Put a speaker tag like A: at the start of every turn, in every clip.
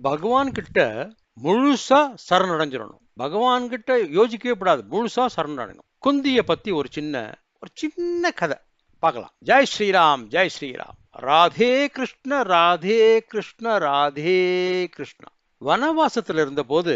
A: பகவான் கிட்ட முழுசா சரணடைஞ்சிடணும். பகவான் கிட்ட யோசிக்கவே கூடாது, முழுசா சரணடையணும். குந்திய பத்தி ஒரு சின்ன கதை பார்க்கலாம். ஜெய் ஸ்ரீராம், ஜெய் ஸ்ரீராம். ராதே கிருஷ்ண, ராதே கிருஷ்ண, ராதே கிருஷ்ணா. வனவாசத்துல இருந்த போது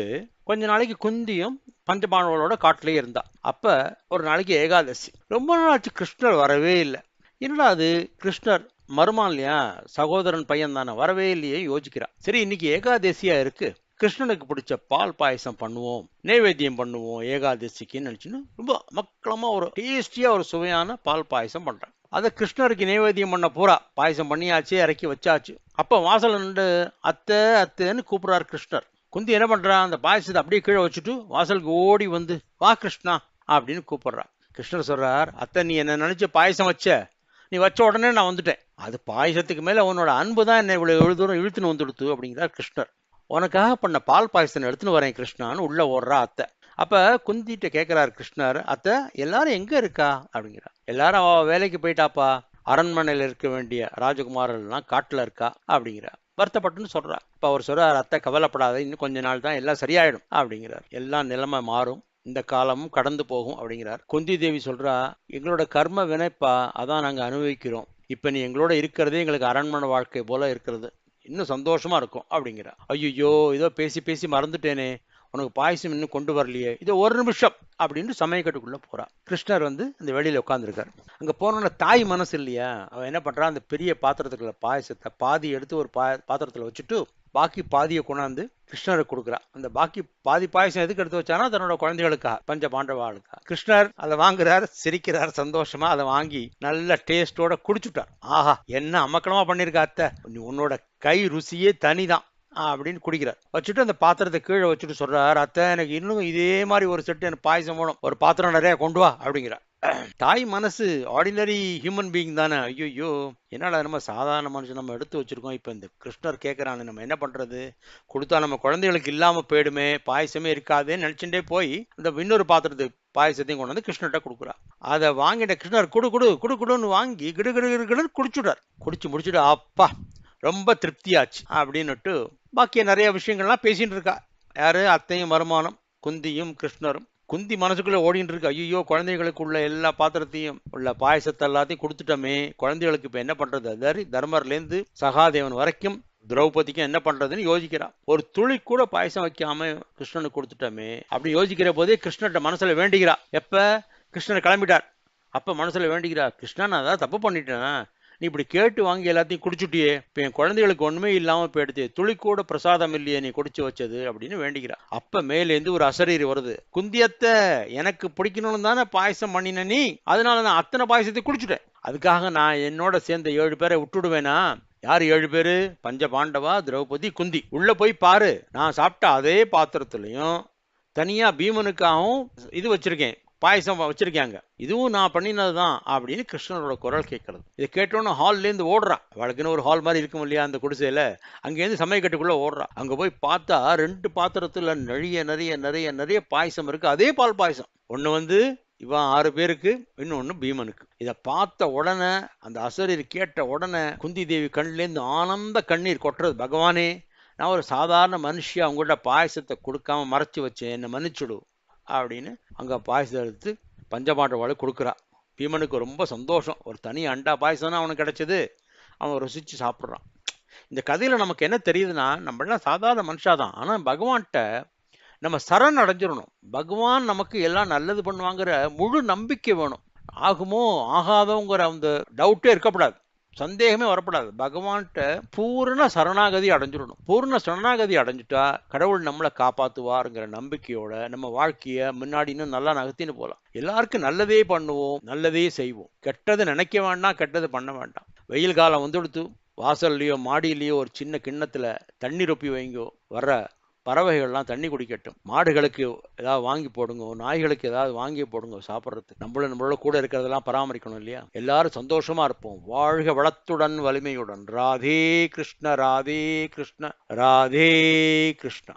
A: கொஞ்ச நாளைக்கு குந்தியும் பஞ்சபாண்டவர்களோட காட்டிலே இருந்தா. அப்ப ஒரு நாளைக்கு ஏகாதசி. ரொம்ப நாளாச்சு கிருஷ்ணர் வரவே இல்லை. என்னடா அது, கிருஷ்ணர் மருமான் இல்லையா, சகோதரன் பையன் தானே, வரவே இல்லையே யோசிக்கிறா. சரி, இன்னைக்கு ஏகாதசியா இருக்கு, கிருஷ்ணனுக்கு பிடிச்ச பால் பாயசம் பண்ணுவோம், நைவேத்தியம் பண்ணுவோம் ஏகாதசிக்குன்னு நினைச்சுன்னு ரொம்ப மக்களமா ஒரு டேஸ்டியா ஒரு சுவையான பால் பாயசம் பண்றாங்க. அதை கிருஷ்ணருக்கு நைவேத்தியம் பண்ண பூரா பாயசம் பண்ணியாச்சு, இறக்கி வச்சாச்சு. அப்ப வாசல் நின்று அத்தை அத்தைன்னு கூப்பிடுறாரு கிருஷ்ணர். குந்தி என்ன பண்றா, அந்த பாயசத்தை அப்படியே கீழே வச்சுட்டு வாசலுக்கு ஓடி வந்து வா கிருஷ்ணா அப்படின்னு கூப்பிடுறா. கிருஷ்ணர் சொல்றார், அத்தை நீ என்ன நினைச்சு பாயசம் வச்ச, நீ வச்ச உடனே நான் வந்துட்டேன். அது பாயசத்துக்கு மேல உன்னோட அன்பு தான் என்னை இவ்வளவு தூரம் இழுத்துன்னு வந்துடுத்து அப்படிங்கிறார் கிருஷ்ணர். உனக்காக பண்ண பால் பாயசத்தை எடுத்துன்னு வரேன் கிருஷ்ணான்னு உள்ள ஓடுறா அத்தை. அப்ப குந்திட்ட கேட்கிறார் கிருஷ்ணர், அத்தை எல்லாரும் எங்க இருக்கா அப்படிங்கிறா. எல்லாரும் அவ வேலைக்கு போயிட்டாப்பா, அரண்மனையில இருக்க வேண்டிய ராஜகுமாரெல்லாம் காட்டுல இருக்கா அப்படிங்கிறா. வருத்தப்பட்டுன்னு சொல்றா. இப்ப அவர் சொல்றார், அத்தை கவலைப்படாத, இன்னும் கொஞ்ச நாள் தான் எல்லாம் சரியாயிடும் அப்படிங்கிறார். எல்லாம் நிலைமை மாறும், இந்த காலமும் கடந்து போகும் அப்படிங்கிறார். குந்தி தேவி சொல்றா, எங்களோட கர்ம வினைப்பா, அதான் நாங்க அனுபவிக்கிறோம். இப்ப நீ எங்களோட இருக்கிறதே எங்களுக்கு அரண்மனை வாழ்க்கை போல இருக்கிறது, இன்னும் சந்தோஷமா இருக்கும் அப்படிங்கிறா. ஐயோ, இதோ பேசி பேசி மறந்துட்டேனே, உனக்கு பாயசம் இன்னும் கொண்டு வரலையே, இதோ ஒரு நிமிஷம் அப்படின்னு சமயக்கட்டுக்குள்ள போறா. கிருஷ்ணர் வந்து அந்த வெளியில உட்காந்துருக்காரு. அங்க போனோம்னா தாய் மனசு இல்லையா, அவன் என்ன பண்றான், அந்த பெரிய பாத்திரத்துக்குள்ள பாயசத்தை பாதி எடுத்து ஒரு பாத்திரத்துல வச்சுட்டு பாக்கி பாதியை கொண்டாந்து கிருஷ்ணருக்கு கொடுக்குறா. அந்த பாக்கி பாதி பாயசம் எதுக்கு எடுத்து வச்சானா, தன்னோட குழந்தைகளுக்கா, பஞ்ச பாண்டவாளுக்கா. கிருஷ்ணர் அதை வாங்குறார், சிரிக்கிறார் சந்தோஷமா. அதை வாங்கி நல்ல டேஸ்டோட குடிச்சுட்டார். ஆஹா, என்ன அமக்கலமா பண்ணிருக்கா அத்தை, உன்னோட கை ருசியே தனிதான் அப்படின்னு குடிக்கிறார். வச்சுட்டு அந்த பாத்திரத்தை கீழே வச்சுட்டு சொல்றாரு, அத்தை எனக்கு இன்னும் இதே மாதிரி ஒரு செட்டு எனக்கு பாயசம் வேணும், ஒரு பாத்திரம் நிறைய கொண்டு வா அப்படிங்கிறார். தாய் மனசு ஆர்டினரி ஹியூமன் பீயிங் தானே. ஐயோ, என்னடா நம்ம சாதாரண மனுஷன் நம்ம எடுத்து வச்சிருக்கோம், இப்ப இந்த கிருஷ்ணர் கேட்கறான்னு நம்ம என்ன பண்றது, கொடுத்தா நம்ம குழந்தைகளுக்கு இல்லாம போயிடுமே, பாயசமே இருக்காதுன்னு நினைச்சுட்டே போய் இந்த இன்னொரு பாத்திரத்துக்கு பாயசத்தையும் கொண்டு வந்து கிருஷ்ணர்கிட்ட கொடுக்குறா. அதை வாங்கிட்ட கிருஷ்ணர் குடு குடு குடு குடுன்னு வாங்கி கிடு கிடு கிடுன்னு குடிச்சுட்டார். குடிச்சு முடிச்சுட்டு அப்பா ரொம்ப திருப்தியாச்சு அப்படின்னுட்டு பாக்கிய நிறைய விஷயங்கள்லாம் பேசிட்டு இருக்கா. யாரு, அத்தையும் மருமானம், குந்தியும் கிருஷ்ணரும். குந்தி மனசுக்குள்ள ஓடிட்டு இருக்கு, ஐயோ குழந்தைகளுக்கு உள்ள எல்லா பாத்திரத்தையும் உள்ள பாயசத்தை எல்லாத்தையும் கொடுத்துட்டோமே, குழந்தைகளுக்கு இப்ப என்ன பண்றது, அதரி தர்மர்லேருந்து சகாதேவன் வரைக்கும் திரௌபதிக்கும் என்ன பண்றதுன்னு யோசிக்கிறா. ஒரு துளி கூட பாயசம் வைக்காம கிருஷ்ணனுக்கு கொடுத்துட்டோமே அப்படி யோசிக்கிற போதே கிருஷ்ணர்கிட்ட மனசுல வேண்டிக்கிறா. எப்ப கிருஷ்ணர் கிளம்பிட்டார் அப்ப மனசுல வேண்டிக்கிறா, கிருஷ்ணா நான் அதான் தப்பு பண்ணிட்டேன், நீ இப்படி கேட்டு வாங்கி எல்லாத்தையும் குடிச்சுட்டியே, இப்ப என் குழந்தைகளுக்கு ஒண்ணுமே இல்லாம போயிடுச்சு, துளி கூட பிரசாதம் இல்லையே நீ குடிச்சு வச்சது அப்படின்னு வேண்டிக்கிறா. அப்ப மேலேருந்து ஒரு அசரீரி வருது, குந்தியத்தை எனக்கு பிடிக்கணும்னு தானே பாயசம் பண்ணின நீ, அதனால நான் அத்தனை பாயசத்தை குடிச்சுட்டேன், அதுக்காக நான் என்னோட சேர்ந்த 7 பேரை விட்டுடுவேனா? யார் 7 பேரு? பஞ்ச பாண்டவா, திரௌபதி, குந்தி. உள்ள போய் பாரு, நான் சாப்பிட்ட அதே பாத்திரத்திலையும் தனியா பீமனுக்காகவும் இது வச்சிருக்கேன், பாயசம் வச்சிருக்காங்க, இதுவும் நான் பண்ணினதுதான் அப்படின்னு கிருஷ்ணனோட குரல் கேட்கறது. இதை கேட்டோன்னு ஹால்ல இருந்து ஓடுறா. அவளுக்குன்னு ஒரு ஹால் மாதிரி இருக்கும் இல்லையா அந்த குடிசையில, அங்கேருந்து சமயக்கட்டுக்குள்ள ஓடுறா. அங்க போய் பார்த்தா 2 பாத்திரத்துல நிறைய நிறைய நிறைய நிறைய பாயசம் இருக்கு, அதே பால் பாயசம். ஒண்ணு வந்து இவன் 6 பேருக்கு, இன்னொன்னு பீமனுக்கு. இதை பார்த்த உடனே அந்த அசரீர் கேட்ட உடனே குந்தி தேவி கண்ணிலேருந்து ஆனந்த கண்ணீர் கொட்டுறது. பகவானே, நான் ஒரு சாதாரண மனுஷியா உங்கள்கிட்ட பாயசத்தை கொடுக்காம மறைச்சு வச்சேன், என்னை மன்னிச்சுடு அப்படின்னு அங்க பாயசத்தை எடுத்து பஞ்சபாண்டவாளுக்கு கொடுக்குறா. பீமனுக்கு ரொம்ப சந்தோஷம், ஒரு தனி அண்டா பாயசம் அவனுக்கு கிடைச்சது, அவன் ருசிச்சு சாப்பிட்றான். இந்த கதையில நமக்கு என்ன தெரியுதுன்னா, நம்ம எல்லாம் சாதாரண மனுஷாதான், ஆனா பகவான்கிட்ட நம்ம சரண் அடைஞ்சிடணும். பகவான் நமக்கு எல்லாம் நல்லது பண்ணுவாங்கிற முழு நம்பிக்கை வேணும். ஆகுமோ ஆகாதோங்கிற அந்த டவுட்டே இருக்கக்கூடாது, சந்தேகமே வரப்படாது. பகவான்கிட்ட பூர்ண சரணாகதி அடைஞ்சிடணும். பூர்ண சரணாகதி அடைஞ்சிட்டா கடவுள் நம்மளை காப்பாத்துவாருங்கிற நம்பிக்கையோட நம்ம வாழ்க்கைய முன்னாடி இன்னும் நல்லா நகர்த்தின்னு போகலாம். எல்லாருக்கும் நல்லதே பண்ணுவோம், நல்லதே செய்வோம், கெட்டது நினைக்க வேண்டாம், கெட்டது பண்ண வேண்டாம். வெயில் காலம் வந்துடுத்து, வாசல்லையோ மாடியிலையோ ஒரு சின்ன கிண்ணத்துல தண்ணி ரொப்பி வைங்கோ, வர்ற பறவைகள்லாம் தண்ணி குடிக்கட்டும். மாடுகளுக்கு ஏதாவது வாங்கி போடுங்க, நாய்களுக்கு ஏதாவது வாங்கி போடுங்க சாப்பிட்றதுக்கு. நம்மளோட கூட இருக்கிறதெல்லாம் பராமரிக்கணும் இல்லையா? எல்லாரும் சந்தோஷமா இருப்போம். வாழ்க வளத்துடன் வலிமையுடன். ராதே கிருஷ்ண, ராதே கிருஷ்ண, ராதே கிருஷ்ணா.